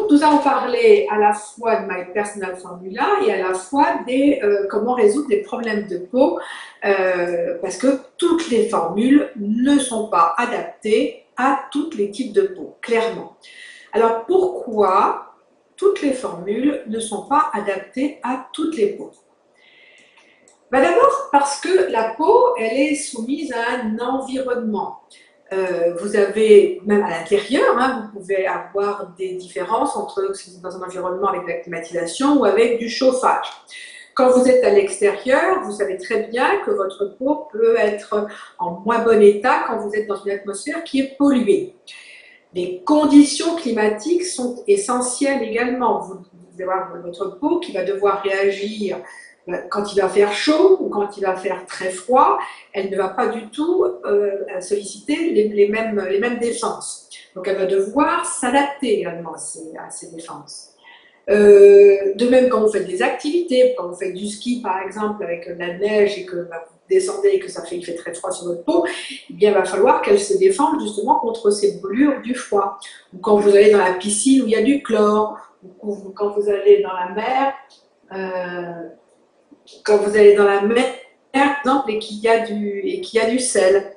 Donc, nous allons parler à la fois de My Personal Formula et à la fois des comment résoudre des problèmes de peau, parce que toutes les formules ne sont pas adaptées à tous les types de peau, clairement. Alors, pourquoi toutes les formules ne sont pas adaptées à toutes les peaux? Ben d'abord parce que la peau, elle est soumise à un environnement. Vous avez, même à l'intérieur, hein, vous pouvez avoir des différences entre si vous êtes dans un environnement avec de la climatisation ou avec du chauffage. Quand vous êtes à l'extérieur, vous savez très bien que votre peau peut être en moins bon état quand vous êtes dans une atmosphère qui est polluée. Les conditions climatiques sont essentielles également. Vous allez avoir votre peau qui va devoir réagir quand il va faire chaud ou quand il va faire très froid, elle ne va pas du tout solliciter les mêmes défenses. Donc elle va devoir s'adapter également à ces défenses. De même quand vous faites des activités, quand vous faites du ski par exemple avec de la neige et que vous descendez et que il fait très froid sur votre peau, eh bien il va falloir qu'elle se défende justement contre ces brûlures du froid. Ou quand vous allez dans la piscine où il y a du chlore, ou quand vous allez dans la mer, par exemple, et qu'il y a du sel,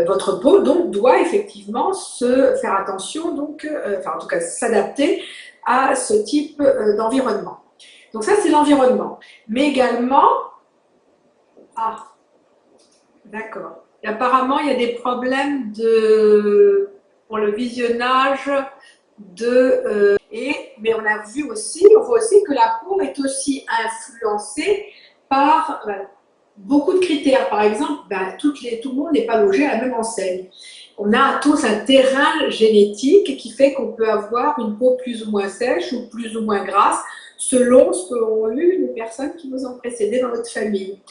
votre peau donc doit effectivement se faire attention, donc, enfin en tout cas s'adapter à ce type d'environnement. Donc ça c'est l'environnement. Mais également, d'accord. Apparemment il y a des problèmes pour le visionnage mais on voit aussi que la peau est aussi influencée par beaucoup de critères. Par exemple, tout le monde n'est pas logé à la même enseigne. On a tous un terrain génétique qui fait qu'on peut avoir une peau plus ou moins sèche ou plus ou moins grasse selon ce qu'ont eu les personnes qui nous ont précédés dans notre famille.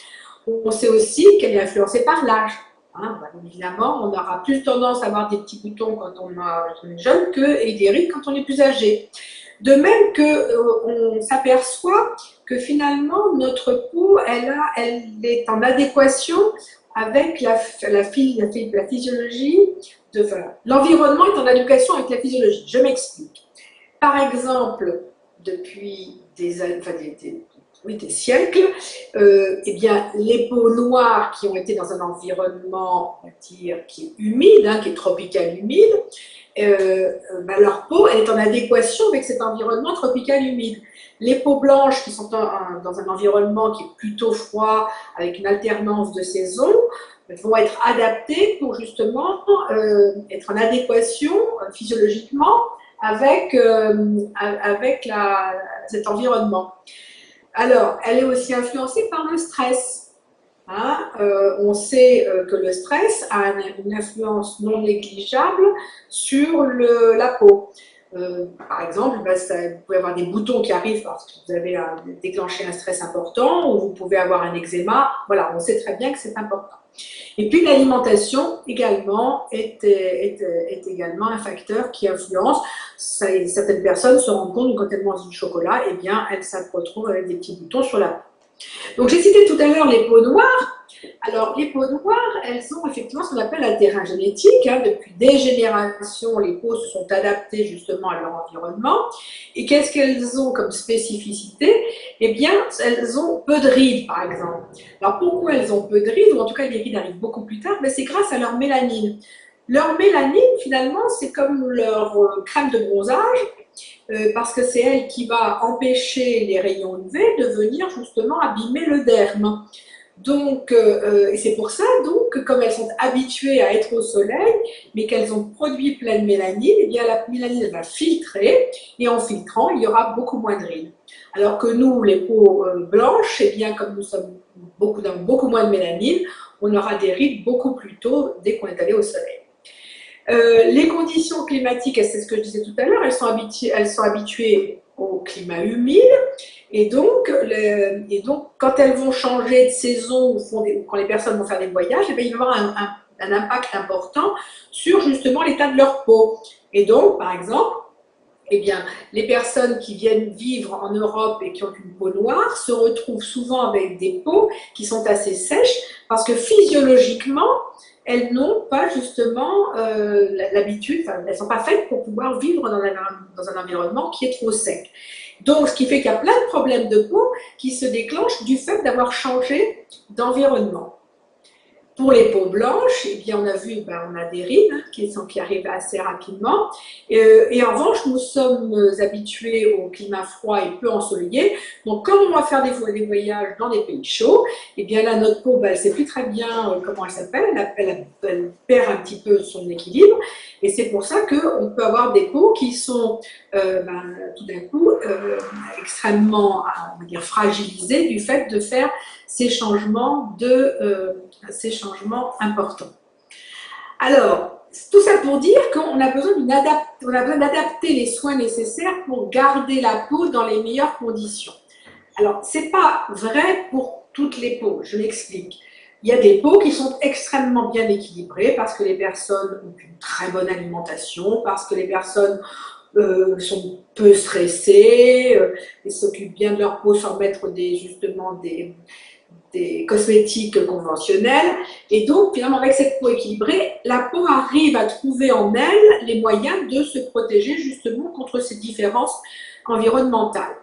On sait aussi qu'elle est influencée par l'âge. Hein, évidemment, on aura plus tendance à avoir des petits boutons quand on est jeune et des rides quand on est plus âgé. De même qu'on s'aperçoit que finalement notre peau, elle est en adéquation avec la physiologie, l'environnement est en adéquation avec la physiologie. Je m'explique. Par exemple, depuis des siècles, eh bien, les peaux noires qui ont été dans un environnement, on va dire, qui est humide, hein, qui est tropical humide, leur peau elle est en adéquation avec cet environnement tropical humide. Les peaux blanches qui sont dans un environnement qui est plutôt froid, avec une alternance de saisons, vont être adaptées pour justement être en adéquation physiologiquement avec cet environnement. Alors, elle est aussi influencée par le stress. Hein, on sait que le stress a une influence non négligeable sur la peau. Par exemple, vous pouvez avoir des boutons qui arrivent parce que vous avez déclenché un stress important ou vous pouvez avoir un eczéma. Voilà, on sait très bien que c'est important. Et puis l'alimentation également est également un facteur qui influence. Certaines personnes se rendent compte que quand elles mangent du chocolat, eh bien, elles se retrouvent avec des petits boutons sur la peau. Donc j'ai cité tout à l'heure les peaux noires. Alors les peaux noires, elles ont effectivement ce qu'on appelle un terrain génétique. Hein. Depuis des générations, les peaux se sont adaptées justement à leur environnement. Et qu'est-ce qu'elles ont comme spécificité? Eh bien, elles ont peu de rides, par exemple. Alors pourquoi elles ont peu de rides, ou en tout cas les rides arrivent beaucoup plus tard? C'est grâce à leur mélanine. Leur mélanine, finalement, c'est comme leur crème de bronzage. Parce que c'est elle qui va empêcher les rayons UV de venir justement abîmer le derme. Donc, et c'est pour ça donc que comme elles sont habituées à être au soleil, mais qu'elles ont produit plein de mélanine, eh bien la mélanine va filtrer, et en filtrant, il y aura beaucoup moins de rides. Alors que nous, les peaux blanches, eh bien comme nous sommes dans beaucoup moins de mélanine, on aura des rides beaucoup plus tôt dès qu'on est allé au soleil. Les conditions climatiques, c'est ce que je disais tout à l'heure, elles sont habituées au climat humide et donc quand elles vont changer de saison ou quand les personnes vont faire des voyages, eh bien, il va y avoir un impact important sur justement l'état de leur peau. Et donc, par exemple, eh bien, les personnes qui viennent vivre en Europe et qui ont une peau noire se retrouvent souvent avec des peaux qui sont assez sèches parce que physiologiquement, elles n'ont pas justement l'habitude, elles ne sont pas faites pour pouvoir vivre dans un environnement qui est trop sec. Donc, ce qui fait qu'il y a plein de problèmes de peau qui se déclenchent du fait d'avoir changé d'environnement. Pour les peaux blanches, eh bien, on a vu, on a des rides qui arrivent assez rapidement. Et en revanche, nous sommes habitués au climat froid et peu ensoleillé. Donc, comme on va faire des voyages dans des pays chauds, eh bien là, notre peau, elle ne sait plus très bien comment elle s'appelle. Elle perd un petit peu son équilibre. Et c'est pour ça qu'on peut avoir des peaux qui sont tout d'un coup extrêmement, on va dire, fragilisées du fait de faire ces changements importants. Alors, tout ça pour dire qu'on a besoin d'adapter les soins nécessaires pour garder la peau dans les meilleures conditions. Alors, ce n'est pas vrai pour toutes les peaux, je m'explique. Il y a des peaux qui sont extrêmement bien équilibrées parce que les personnes ont une très bonne alimentation, parce que les personnes sont peu stressées, ils s'occupent bien de leur peau sans mettre justement des cosmétiques conventionnels. Et donc, finalement, avec cette peau équilibrée, la peau arrive à trouver en elle les moyens de se protéger justement contre ces différences environnementales.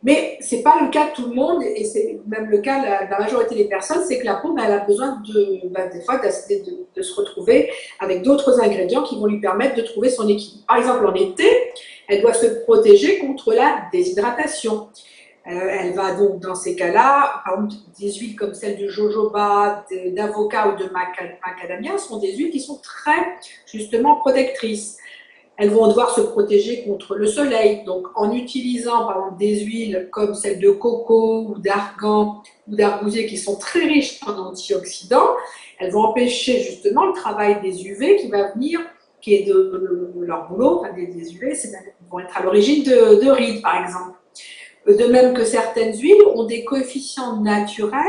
Mais ce n'est pas le cas de tout le monde, et c'est même le cas de la majorité des personnes, c'est que la peau, elle a besoin des fois de se retrouver avec d'autres ingrédients qui vont lui permettre de trouver son équilibre. Par exemple, en été, elle doit se protéger contre la déshydratation. Elle va donc, dans ces cas-là, par exemple, des huiles comme celle de jojoba, d'avocat ou de macadamia sont des huiles qui sont très, justement, protectrices. Elles vont devoir se protéger contre le soleil. Donc, en utilisant, par exemple, des huiles comme celle de coco ou d'argan ou d'arbousier qui sont très riches en antioxydants, elles vont empêcher, justement, le travail des UV qui va venir, qui est de leur boulot, enfin, des UV, vont être à l'origine de rides, par exemple. De même que certaines huiles ont des coefficients naturels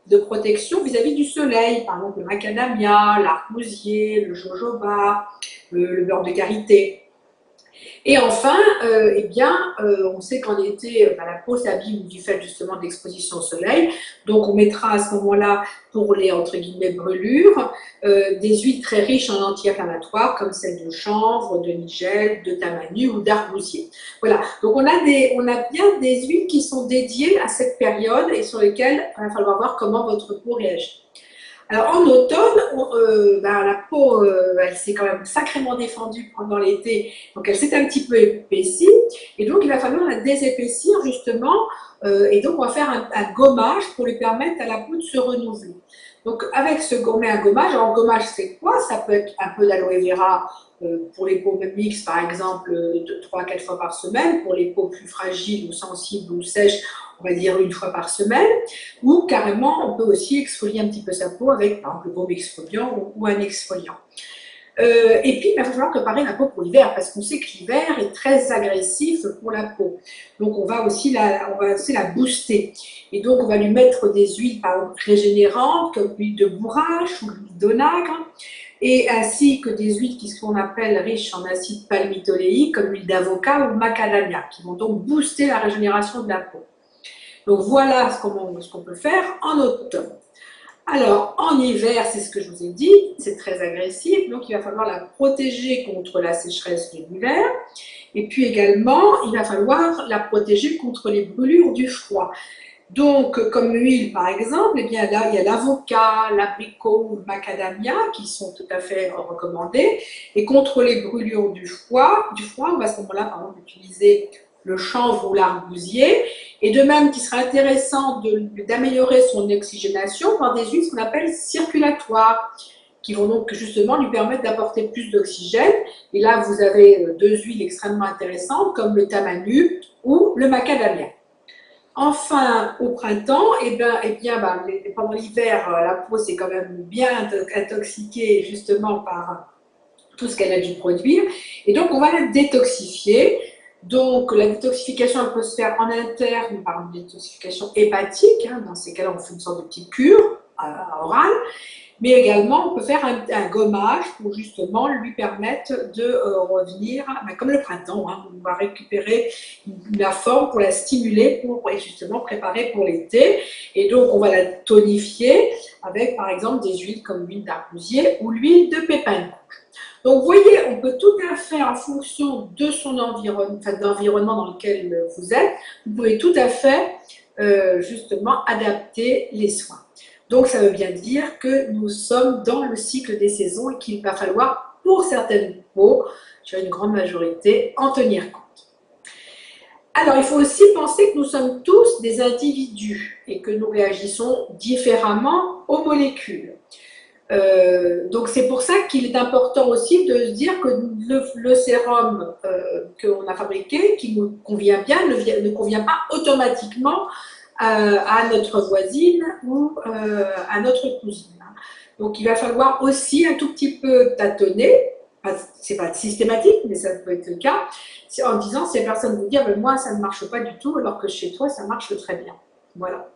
de protection vis-à-vis du soleil, par exemple le macadamia, l'argousier, le jojoba, le beurre de karité. Et enfin, on sait qu'en été, la peau s'abîme du fait justement de l'exposition au soleil. Donc, on mettra à ce moment-là, pour les entre guillemets brûlures, des huiles très riches en anti-inflammatoires, comme celles de chanvre, de nigel, de tamanu ou d'arbousier. Voilà. Donc, on a bien des huiles qui sont dédiées à cette période et sur lesquelles il va falloir voir comment votre peau réagit. Alors en automne, la peau, elle s'est quand même sacrément défendue pendant l'été, donc elle s'est un petit peu épaissie, et donc il va falloir la désépaissir justement, et donc on va faire un gommage pour lui permettre à la peau de se renouveler. Donc avec ce gommage, alors gommage c'est quoi? Ça peut être un peu d'aloe vera pour les peaux mixtes par exemple, 3 à 4 fois par semaine, pour les peaux plus fragiles ou sensibles ou sèches, on va dire 1 fois par semaine, ou carrément, on peut aussi exfolier un petit peu sa peau avec, par exemple, le baume exfoliant ou un exfoliant. Et puis, il va falloir préparer la peau pour l'hiver, parce qu'on sait que l'hiver est très agressif pour la peau. Donc, on va aussi la booster. Et donc, on va lui mettre des huiles, par exemple, régénérantes, comme l'huile de bourrache ou l'huile d'onagre, et ainsi que des huiles qui sont appelle riches en acide palmitoléique, comme l'huile d'avocat ou macadamia, qui vont donc booster la régénération de la peau. Donc voilà ce qu'on peut faire en automne. Alors en hiver, c'est ce que je vous ai dit, c'est très agressif, donc il va falloir la protéger contre la sécheresse de l'hiver. Et puis également, il va falloir la protéger contre les brûlures du froid. Donc, comme huile par exemple, eh bien là, il y a l'avocat, l'abricot ou le macadamia qui sont tout à fait recommandés. Et contre les brûlures du froid, on va à ce moment-là, par exemple, utiliser le chanvre ou l'argousier. Et de même qu'il serait intéressant d'améliorer son oxygénation par des huiles qu'on appelle circulatoires, qui vont donc justement lui permettre d'apporter plus d'oxygène. Et là, vous avez 2 huiles extrêmement intéressantes, comme le tamanu ou le macadamia. Enfin, au printemps, pendant l'hiver, la peau s'est quand même bien intoxiquée justement par tout ce qu'elle a dû produire. Et donc, on va la détoxifier. Donc, la détoxification, elle peut se faire en interne par une détoxification hépatique. Dans ces cas-là, on fait une sorte de petite cure orale. Mais également, on peut faire un gommage pour justement lui permettre de revenir, comme le printemps, hein, on va récupérer la forme pour la stimuler, pour justement préparer pour l'été. Et donc, on va la tonifier avec, par exemple, des huiles comme l'huile d'arbousier ou l'huile de pépin de courge. Donc, vous voyez, on peut tout à fait, en fonction de son environnement, enfin, de l'environnement dans lequel vous êtes, vous pouvez tout à fait, justement, adapter les soins. Donc, ça veut bien dire que nous sommes dans le cycle des saisons et qu'il va falloir, pour certaines peaux, sur une grande majorité, en tenir compte. Alors, il faut aussi penser que nous sommes tous des individus et que nous réagissons différemment aux molécules. Donc, c'est pour ça qu'il est important aussi de se dire que le sérum qu'on a fabriqué, qui nous convient bien, ne convient pas automatiquement à notre voisine ou à notre cousine. Donc, il va falloir aussi un tout petit peu tâtonner. C'est pas systématique, mais ça peut être le cas, en disant, si la personne vous dit, mais moi, ça ne marche pas du tout, alors que chez toi, ça marche très bien. Voilà.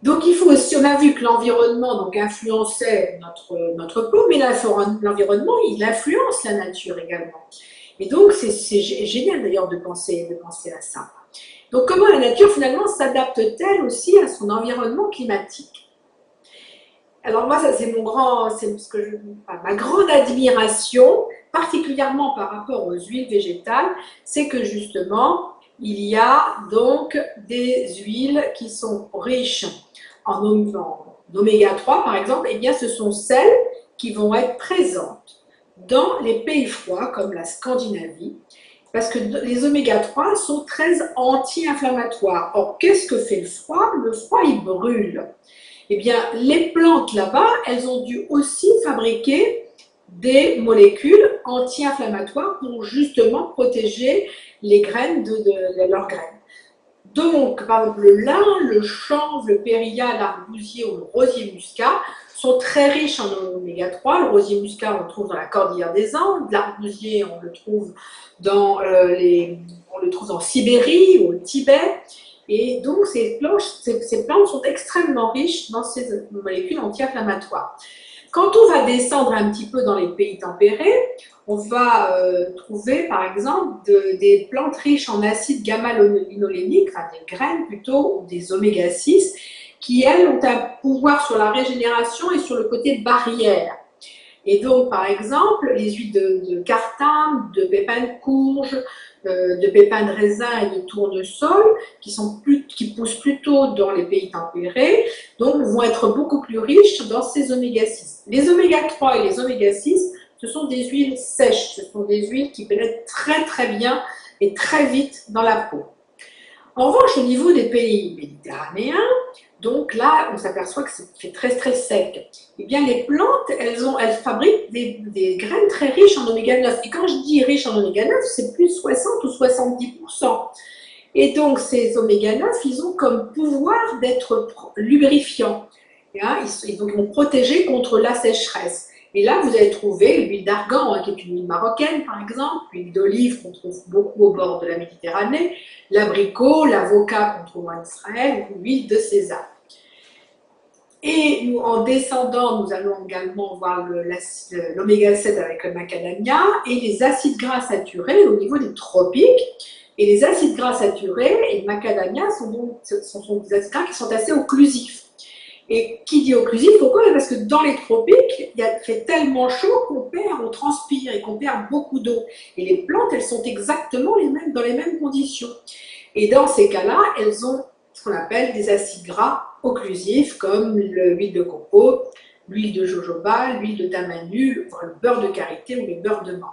Donc, il faut aussi, on a vu que l'environnement donc influençait notre peau, mais l'environnement, il influence la nature également. Et donc, c'est génial d'ailleurs de penser à ça. Donc, comment la nature, finalement, s'adapte-t-elle aussi à son environnement climatique? Alors moi, ça c'est ma grande admiration, particulièrement par rapport aux huiles végétales, c'est que justement, il y a donc des huiles qui sont riches en oméga 3, par exemple, et bien ce sont celles qui vont être présentes dans les pays froids comme la Scandinavie, parce que les oméga 3 sont très anti-inflammatoires. Or, qu'est-ce que fait le froid? Le froid, il brûle. Eh bien, les plantes là-bas, elles ont dû aussi fabriquer des molécules anti-inflammatoires pour justement protéger les graines de leurs graines. Donc, par exemple, le lin, le chanvre, le périlla, l'arbousier ou le rosier muscat sont très riches en oméga 3. Le rosier muscat, on le trouve dans la cordillère des Andes. L'arbousier, on le trouve en Sibérie ou au Tibet. Et donc, ces plantes sont extrêmement riches dans ces molécules anti-inflammatoires. Quand on va descendre un petit peu dans les pays tempérés, on va trouver par exemple des plantes riches en acide gamma-linolénique, enfin des graines plutôt, ou des oméga 6, qui elles ont un pouvoir sur la régénération et sur le côté barrière. Et donc, par exemple, les huiles de cartame, de pépins de courge, de pépins de raisin et de tournesol, qui poussent plutôt dans les pays tempérés, donc vont être beaucoup plus riches dans ces oméga 6. Les oméga 3 et les oméga 6, ce sont des huiles sèches, ce sont des huiles qui pénètrent très très bien et très vite dans la peau. En revanche, au niveau des pays méditerranéens, donc là, on s'aperçoit que c'est fait très très sec. Eh bien, les plantes, elles fabriquent des graines très riches en oméga 9. Et quand je dis riches en oméga 9, c'est plus de 60 ou 70%. Et donc, ces oméga 9, ils ont comme pouvoir d'être lubrifiants. Et donc, ils vont protéger contre la sécheresse. Et là, vous allez trouver l'huile d'argan, qui est une huile marocaine, par exemple, l'huile d'olive qu'on trouve beaucoup au bord de la Méditerranée, l'abricot, l'avocat qu'on trouve en Israël, ou l'huile de sésame. Et nous, en descendant, nous allons également voir l'oméga 7 avec le macadamia et les acides gras saturés au niveau des tropiques. Et les acides gras saturés et le macadamia sont des acides gras qui sont assez occlusifs. Et qui dit occlusif, pourquoi? Parce que dans les tropiques, il fait tellement chaud on transpire et qu'on perd beaucoup d'eau. Et les plantes, elles sont exactement dans les mêmes conditions. Et dans ces cas-là, elles ont ce qu'on appelle des acides gras occlusifs, comme l'huile de coco, l'huile de jojoba, l'huile de tamanu, le beurre de karité ou le beurre de menthe.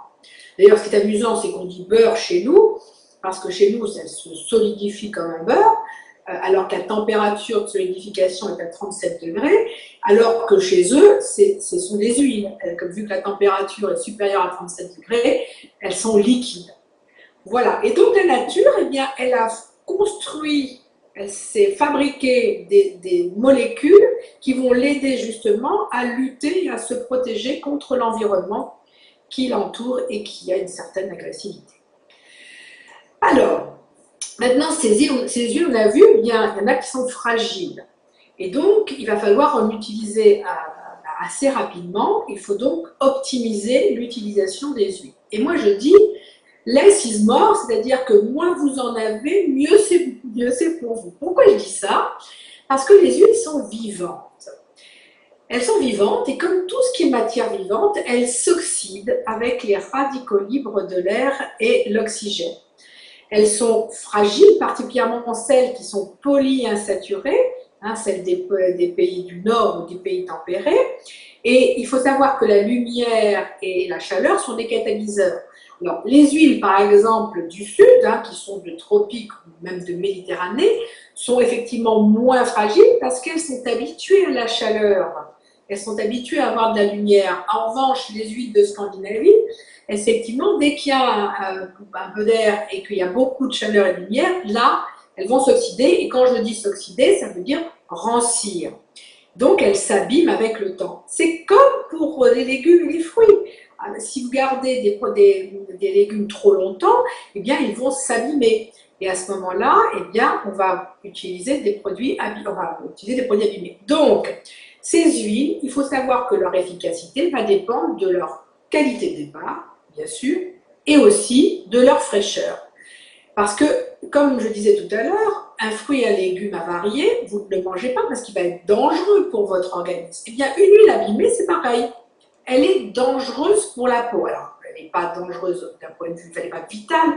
D'ailleurs, ce qui est amusant, c'est qu'on dit beurre chez nous, parce que chez nous, ça se solidifie comme un beurre, alors que la température de solidification est à 37 degrés, alors que chez eux, ce sont des huiles. Comme vu que la température est supérieure à 37 degrés, elles sont liquides. Voilà. Et donc la nature, eh bien, elle a construit, elle s'est fabriqué des molécules qui vont l'aider justement à lutter et à se protéger contre l'environnement qui l'entoure et qui a une certaine agressivité. Alors, maintenant, ces huiles, on a vu, il y en a qui sont fragiles. Et donc, il va falloir en utiliser assez rapidement. Il faut donc optimiser l'utilisation des huiles. Et moi je dis, less is more, c'est-à-dire que moins vous en avez, mieux c'est pour vous. Pourquoi je dis ça? Parce que les huiles sont vivantes. Elles sont vivantes et comme tout ce qui est matière vivante, elles s'oxydent avec les radicaux libres de l'air et l'oxygène. Elles sont fragiles, particulièrement celles qui sont polyinsaturées, celles des pays du Nord ou des pays tempérés. Et il faut savoir que la lumière et la chaleur sont des catalyseurs. Alors, les huiles, par exemple, du Sud, qui sont de tropiques ou même de Méditerranée, sont effectivement moins fragiles parce qu'elles sont habituées à la chaleur. Elles sont habituées à avoir de la lumière. En revanche, les huiles de Scandinavie, effectivement, dès qu'il y a un peu d'air et qu'il y a beaucoup de chaleur et de lumière, là, elles vont s'oxyder. Et quand je dis s'oxyder, ça veut dire rancir. Donc, elles s'abîment avec le temps. C'est comme pour les légumes et les fruits. Si vous gardez des légumes trop longtemps, eh bien, ils vont s'abîmer. Et à ce moment-là, eh bien, on va utiliser des produits abîmés. Donc, ces huiles, il faut savoir que leur efficacité va dépendre de leur qualité de départ, bien sûr, et aussi de leur fraîcheur. Parce que, comme je disais tout à l'heure, un fruit et un légume avarié, vous ne le mangez pas parce qu'il va être dangereux pour votre organisme. Eh bien, une huile abîmée, c'est pareil. Elle est dangereuse pour la peau. Alors, elle n'est pas dangereuse d'un point de vue, elle n'est pas vitale.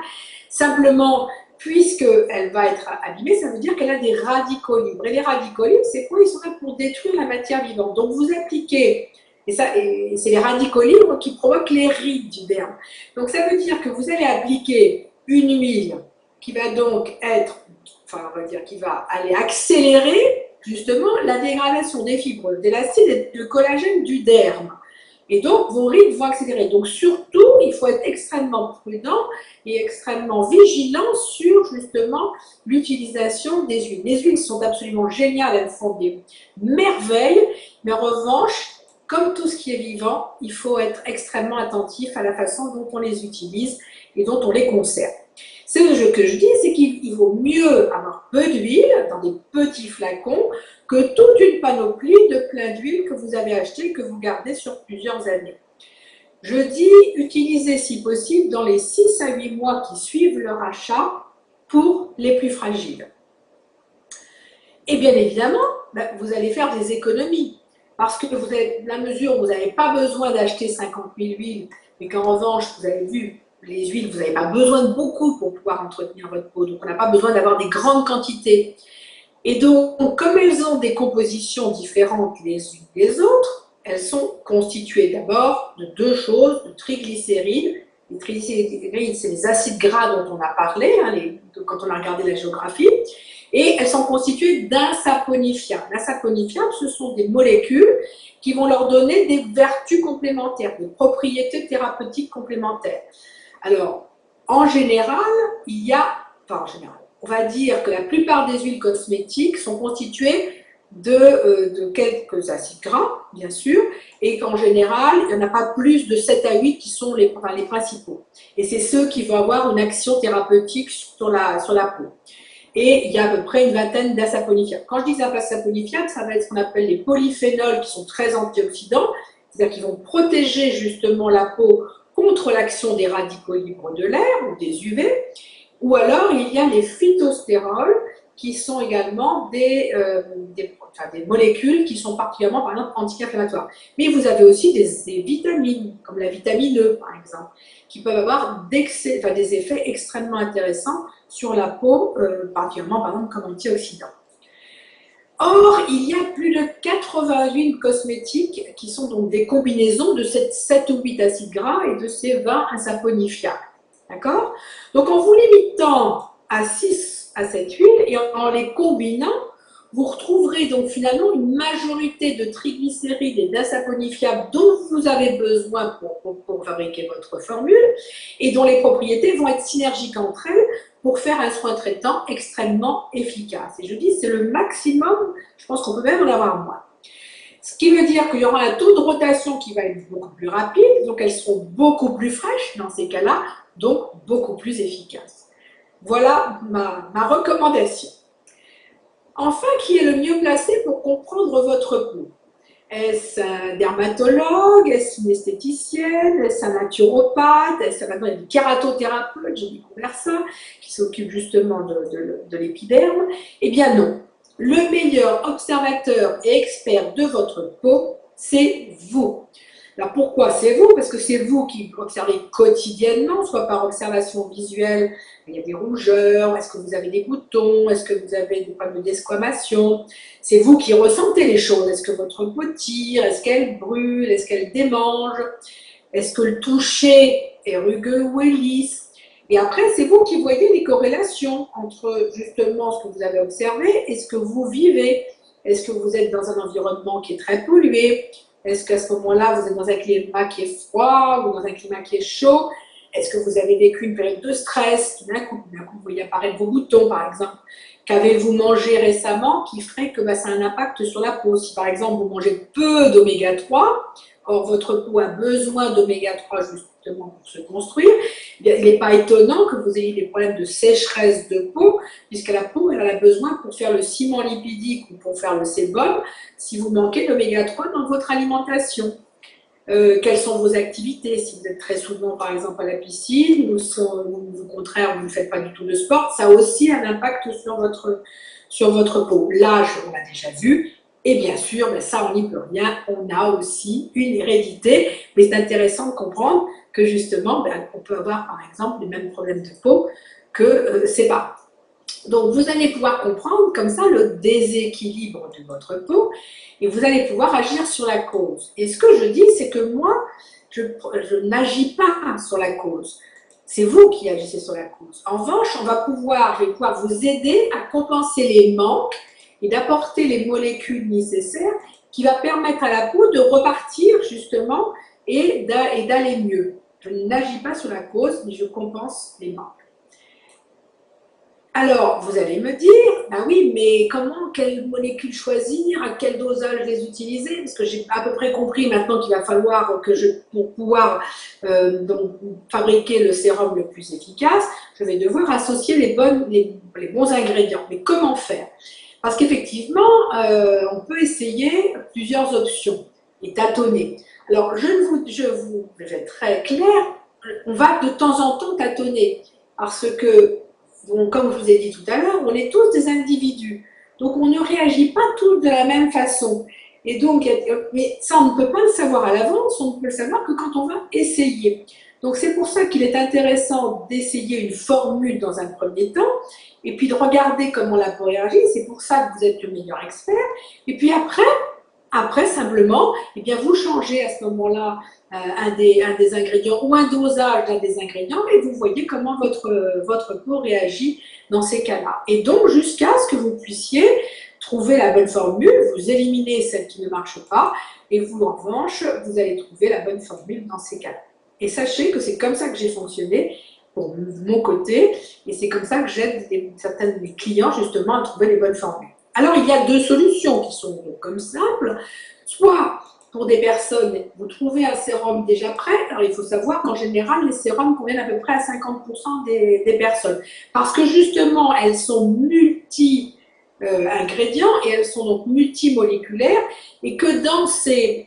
Simplement, puisqu'elle va être abîmée, ça veut dire qu'elle a des radicaux libres. Et les radicaux libres, c'est quoi? Ils sont là pour détruire la matière vivante. Donc, vous appliquez, et c'est les radicaux libres qui provoquent les rides du derme. Donc, ça veut dire que vous allez appliquer une huile qui va donc on va dire, qui va aller accélérer justement la dégradation des fibres d'élastine et de collagène du derme. Et donc, vos rides vont accélérer. Donc, surtout, il faut être extrêmement prudent et extrêmement vigilant sur, justement, l'utilisation des huiles. Les huiles sont absolument géniales, elles font des merveilles, mais en revanche, comme tout ce qui est vivant, il faut être extrêmement attentif à la façon dont on les utilise et dont on les conserve. Ce que je dis, c'est qu'il vaut mieux avoir peu d'huile dans des petits flacons que toute une panoplie de plein d'huile que vous avez acheté et que vous gardez sur plusieurs années. Je dis utiliser si possible dans les 6 à 8 mois qui suivent leur achat pour les plus fragiles. Et bien évidemment, vous allez faire des économies parce que vous avez la mesure où vous n'avez pas besoin d'acheter 50 000 huiles, mais qu'en revanche, vous avez vu, les huiles, vous n'avez pas besoin de beaucoup pour pouvoir entretenir votre peau, donc on n'a pas besoin d'avoir des grandes quantités. Et donc, comme elles ont des compositions différentes les unes des autres, elles sont constituées d'abord de 2 choses, de triglycérides. Les triglycérides, c'est les acides gras dont on a parlé, quand on a regardé la géographie, et elles sont constituées d'un saponifiant. Un saponifiant, ce sont des molécules qui vont leur donner des vertus complémentaires, des propriétés thérapeutiques complémentaires. Alors, en général, on va dire que la plupart des huiles cosmétiques sont constituées de quelques acides gras, bien sûr, et qu'en général, il n'y en a pas plus de 7 à 8 qui sont les principaux. Et c'est ceux qui vont avoir une action thérapeutique sur la peau. Et il y a à peu près une vingtaine d'asaponifiants. Quand je dis asaponifiants, ça va être ce qu'on appelle les polyphénols qui sont très antioxydants, c'est-à-dire qu'ils vont protéger justement la peau contre l'action des radicaux libres de l'air ou des UV, ou alors il y a les phytostérols qui sont également des molécules qui sont particulièrement, par exemple, anti-inflammatoires. Mais vous avez aussi des vitamines, comme la vitamine E, par exemple, qui peuvent avoir des effets extrêmement intéressants sur la peau, particulièrement, par exemple, comme antioxydants. Or, il y a plus de 80 huiles cosmétiques qui sont donc des combinaisons de ces 7 ou 8 acides gras et de ces 20 insaponifiables. D'accord? Donc, en vous limitant à 6 à 7 huiles et en les combinant, vous retrouverez donc finalement une majorité de triglycérides et d'insaponifiables dont vous avez besoin pour fabriquer votre formule et dont les propriétés vont être synergiques entre elles pour faire un soin traitant extrêmement efficace. Et je dis, c'est le maximum, je pense qu'on peut même en avoir moins. Ce qui veut dire qu'il y aura un taux de rotation qui va être beaucoup plus rapide, donc elles seront beaucoup plus fraîches dans ces cas-là, donc beaucoup plus efficaces. Voilà ma recommandation. Enfin, qui est le mieux placé pour comprendre votre peau? Est-ce un dermatologue? Est-ce une esthéticienne? Est-ce un naturopathe? Est-ce maintenant il y a des kératothérapeutes, j'ai découvert ça, qui s'occupent justement de l'épiderme? Eh bien non. Le meilleur observateur et expert de votre peau, c'est vous. Alors pourquoi c'est vous? Parce que c'est vous qui observez quotidiennement, soit par observation visuelle, il y a des rougeurs, est-ce que vous avez des boutons, est-ce que vous avez des problèmes de desquamation? C'est vous qui ressentez les choses. Est-ce que votre peau tire? Est-ce qu'elle brûle? Est-ce qu'elle démange? Est-ce que le toucher est rugueux ou est lisse? Et après, c'est vous qui voyez les corrélations entre justement ce que vous avez observé et ce que vous vivez. Est-ce que vous êtes dans un environnement qui est très pollué? Est-ce qu'à ce moment-là, vous êtes dans un climat qui est froid ou dans un climat qui est chaud? Est-ce que vous avez vécu une période de stress? D'un coup, vous voyez apparaître vos boutons, par exemple. Qu'avez-vous mangé récemment qui ferait que ça a un impact sur la peau? Si par exemple vous mangez peu d'oméga 3, or votre peau a besoin d'oméga 3 justement pour se construire, il n'est pas étonnant que vous ayez des problèmes de sécheresse de peau, puisque la peau elle a besoin pour faire le ciment lipidique ou pour faire le sébum, si vous manquez d'oméga 3 dans votre alimentation. Quelles sont vos activités? Si vous êtes très souvent par exemple à la piscine ou au contraire vous ne faites pas du tout de sport, ça a aussi un impact sur votre peau. L'âge, on l'a déjà vu, et bien sûr, ça on n'y peut rien, on a aussi une hérédité, mais c'est intéressant de comprendre que justement on peut avoir par exemple les mêmes problèmes de peau que ses parents. Donc, vous allez pouvoir comprendre comme ça le déséquilibre de votre peau et vous allez pouvoir agir sur la cause. Et ce que je dis, c'est que moi, je n'agis pas sur la cause. C'est vous qui agissez sur la cause. En revanche, je vais pouvoir vous aider à compenser les manques et d'apporter les molécules nécessaires qui va permettre à la peau de repartir justement et d'aller mieux. Je n'agis pas sur la cause, mais je compense les manques. Alors, vous allez me dire, ben oui, mais quelles molécules choisir, à quel dosage les utiliser? Parce que j'ai à peu près compris maintenant qu'il va falloir pour pouvoir donc, fabriquer le sérum le plus efficace, je vais devoir associer les bons ingrédients. Mais comment faire? Parce qu'effectivement, on peut essayer plusieurs options et tâtonner. Alors, je vais être très clair, on va de temps en temps tâtonner, parce que donc, comme je vous ai dit tout à l'heure, on est tous des individus. Donc, on ne réagit pas tous de la même façon. Et donc, mais ça, on ne peut pas le savoir à l'avance, on ne peut le savoir que quand on va essayer. Donc, c'est pour ça qu'il est intéressant d'essayer une formule dans un premier temps, et puis de regarder comment la peau réagit. C'est pour ça que vous êtes le meilleur expert. Et puis après simplement, eh bien, vous changez à ce moment-là un des ingrédients ou un dosage d'un des ingrédients et vous voyez comment votre peau réagit dans ces cas-là. Et donc, jusqu'à ce que vous puissiez trouver la bonne formule, vous éliminez celle qui ne marche pas et vous, en revanche, vous allez trouver la bonne formule dans ces cas-là. Et sachez que c'est comme ça que j'ai fonctionné pour mon côté et c'est comme ça que j'aide certains de mes clients justement à trouver les bonnes formules. Alors, il y a deux solutions qui sont comme simples. Soit, pour des personnes, vous trouvez un sérum déjà prêt. Alors, il faut savoir qu'en général, les sérums conviennent à peu près à 50% des personnes. Parce que justement, elles sont multi-ingrédients et elles sont donc multimoléculaires. Et que dans ces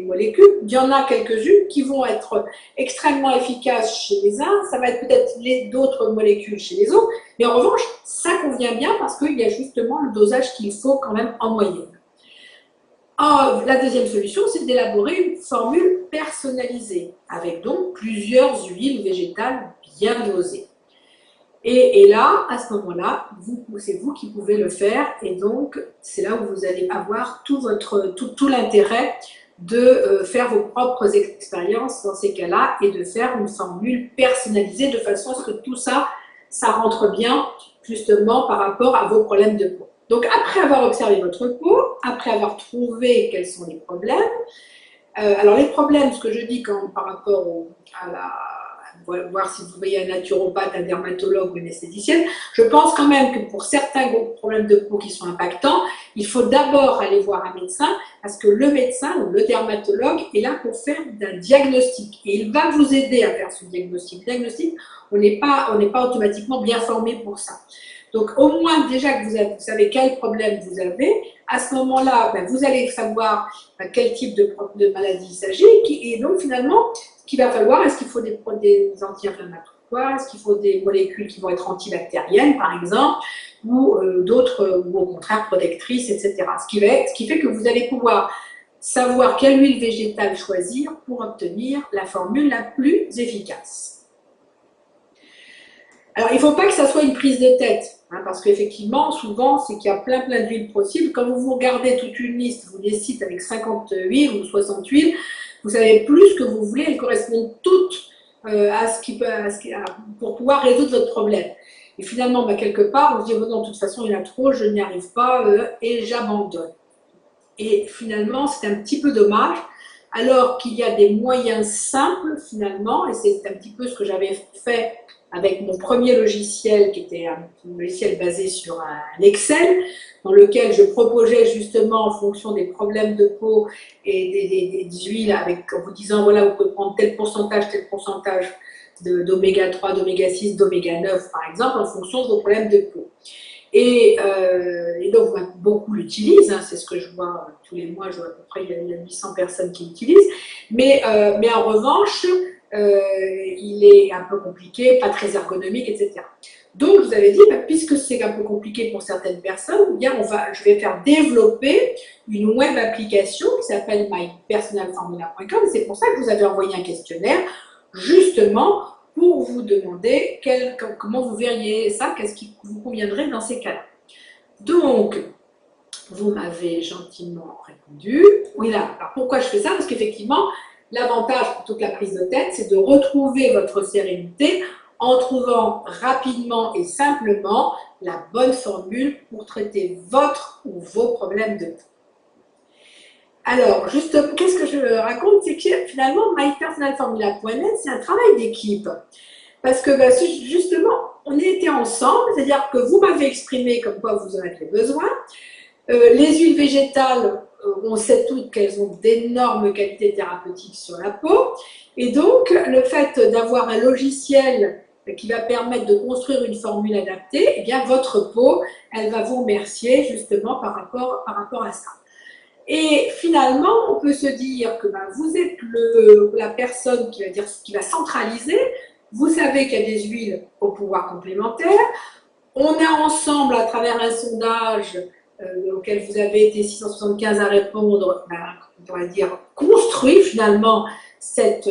molécules, il y en a quelques-unes qui vont être extrêmement efficaces chez les uns. Ça va être peut-être d'autres molécules chez les autres. Mais en revanche, ça convient bien parce qu'il y a justement le dosage qu'il faut quand même en moyenne. La deuxième solution, c'est d'élaborer une formule personnalisée avec donc plusieurs huiles végétales bien dosées. Et là, à ce moment-là, c'est vous qui pouvez le faire et donc c'est là où vous allez avoir tout l'intérêt de faire vos propres expériences dans ces cas-là et de faire une formule personnalisée de façon à ce que tout ça rentre bien justement par rapport à vos problèmes de peau. Donc après avoir observé votre peau, après avoir trouvé quels sont les problèmes, alors les problèmes, ce que je dis par rapport voir si vous voyez un naturopathe, un dermatologue ou une esthéticienne, je pense quand même que pour certains problèmes de peau qui sont impactants, il faut d'abord aller voir un médecin parce que le médecin ou le dermatologue est là pour faire un diagnostic et il va vous aider à faire ce diagnostic. Le diagnostic, on n'est pas automatiquement bien formé pour ça. Donc, au moins, déjà que vous savez quel problème vous avez, à ce moment-là, ben, vous allez savoir quel type de maladie il s'agit. Et donc, finalement, ce qu'il va falloir, est-ce qu'il faut des anti-inflammatoires, est-ce qu'il faut des molécules qui vont être antibactériennes, par exemple, ou d'autres, ou au contraire protectrices, etc. Ce qui fait que vous allez pouvoir savoir quelle huile végétale choisir pour obtenir la formule la plus efficace. Alors, il ne faut pas que ça soit une prise de tête, hein, parce qu'effectivement, souvent, c'est qu'il y a plein d'huiles possibles. Quand vous regardez toute une liste, vous des sites avec 50 huiles ou 60 huiles, vous savez plus ce que vous voulez, elles correspondent toutes pour pouvoir résoudre votre problème. Et finalement, bah, quelque part, on se dit, oh non, de toute façon, il y en a trop, je n'y arrive pas et j'abandonne. Et finalement, c'est un petit peu dommage, alors qu'il y a des moyens simples, finalement, et c'est un petit peu ce que j'avais fait avec mon premier logiciel, qui était un logiciel basé sur un Excel, dans lequel je proposais justement en fonction des problèmes de peau et des huiles, en vous disant, voilà, vous pouvez prendre tel pourcentage d'oméga 3, d'oméga 6, d'oméga 9, par exemple, en fonction de vos problèmes de peau. Et donc, beaucoup l'utilisent, hein, c'est ce que je vois tous les mois, je vois à peu près, il y a 800 personnes qui l'utilisent, mais en revanche, il est un peu compliqué, pas très ergonomique, etc. Donc, je vous avais dit, puisque c'est un peu compliqué pour certaines personnes, eh bien, je vais faire développer une web application qui s'appelle mypersonalformula.com, et c'est pour ça que je vous avais envoyé un questionnaire, justement, pour vous demander comment vous verriez ça, qu'est-ce qui vous conviendrait dans ces cas-là. Donc, vous m'avez gentiment répondu. Oui, là, alors pourquoi je fais ça? Parce qu'effectivement, l'avantage plutôt que la prise de tête, c'est de retrouver votre sérénité en trouvant rapidement et simplement la bonne formule pour traiter votre ou vos problèmes de peau. Alors, justement, qu'est-ce que je raconte? C'est que finalement, mypersonalformula.net, c'est un travail d'équipe. Parce que justement, on était ensemble, c'est-à-dire que vous m'avez exprimé comme quoi vous en avez besoin. Les huiles végétales, on sait toutes qu'elles ont d'énormes qualités thérapeutiques sur la peau. Et donc, le fait d'avoir un logiciel qui va permettre de construire une formule adaptée, eh bien, votre peau, elle va vous remercier justement par rapport à ça. Et finalement, on peut se dire que vous êtes la personne qui va centraliser. Vous savez qu'il y a des huiles au pouvoir complémentaire. On a ensemble, à travers un sondage auquel vous avez été 675 à répondre, on va dire, construit finalement cette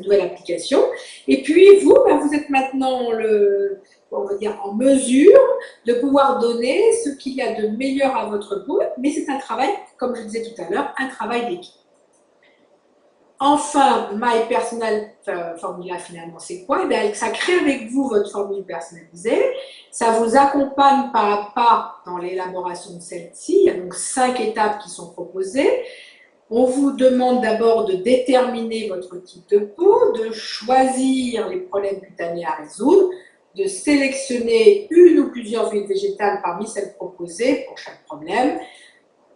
nouvelle application. Et puis vous, vous êtes maintenant on va dire, en mesure de pouvoir donner ce qu'il y a de meilleur à votre peau, mais c'est un travail, comme je disais tout à l'heure, un travail d'équipe. Enfin, My Personal Formula, finalement, c'est quoi? Ça crée avec vous votre formule personnalisée, ça vous accompagne pas à pas dans l'élaboration de celle-ci, il y a donc 5 étapes qui sont proposées. On vous demande d'abord de déterminer votre type de peau, de choisir les problèmes cutanés à résoudre, de sélectionner une ou plusieurs huiles végétales parmi celles proposées pour chaque problème,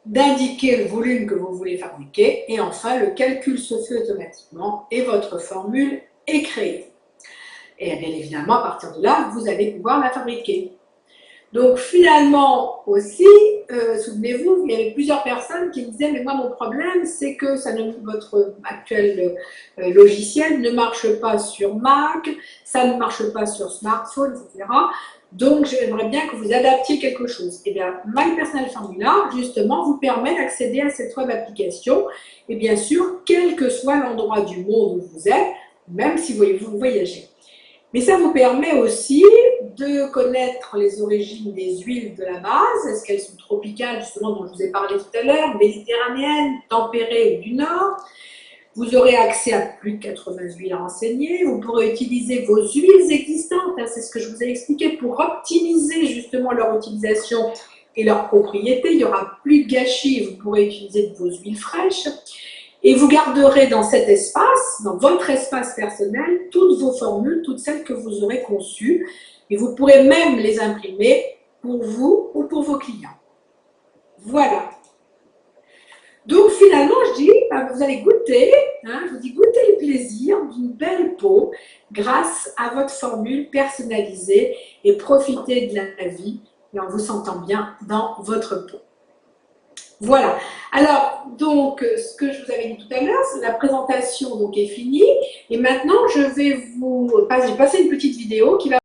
d'indiquer le volume que vous voulez fabriquer, et enfin, le calcul se fait automatiquement et votre formule est créée. Et bien évidemment, à partir de là, vous allez pouvoir la fabriquer. Donc finalement aussi, souvenez-vous, il y avait plusieurs personnes qui me disaient « mais moi mon problème c'est que votre actuel logiciel ne marche pas sur Mac, ça ne marche pas sur smartphone, etc. Donc j'aimerais bien que vous adaptiez quelque chose. » Et bien My Personal Formula justement vous permet d'accéder à cette web application et bien sûr quel que soit l'endroit du monde où vous êtes, même si vous voyagez. Mais ça vous permet aussi de connaître les origines des huiles de la base. Est-ce qu'elles sont tropicales, justement, dont je vous ai parlé tout à l'heure, méditerranéennes, tempérées ou du Nord? Vous aurez accès à plus de 80 huiles renseignées. Vous pourrez utiliser vos huiles existantes, hein, c'est ce que je vous ai expliqué, pour optimiser justement leur utilisation et leurs propriétés. Il n'y aura plus de gâchis, vous pourrez utiliser vos huiles fraîches. Et vous garderez dans cet espace, dans votre espace personnel, toutes vos formules, toutes celles que vous aurez conçues. Et vous pourrez même les imprimer pour vous ou pour vos clients. Voilà. Donc finalement, je dis, vous allez goûter, hein, je vous dis goûter le plaisir d'une belle peau grâce à votre formule personnalisée et profiter de la vie et en vous sentant bien dans votre peau. Voilà. Alors, donc, ce que je vous avais dit tout à l'heure, la présentation donc, est finie. Et maintenant, je vais vous passer une petite vidéo qui va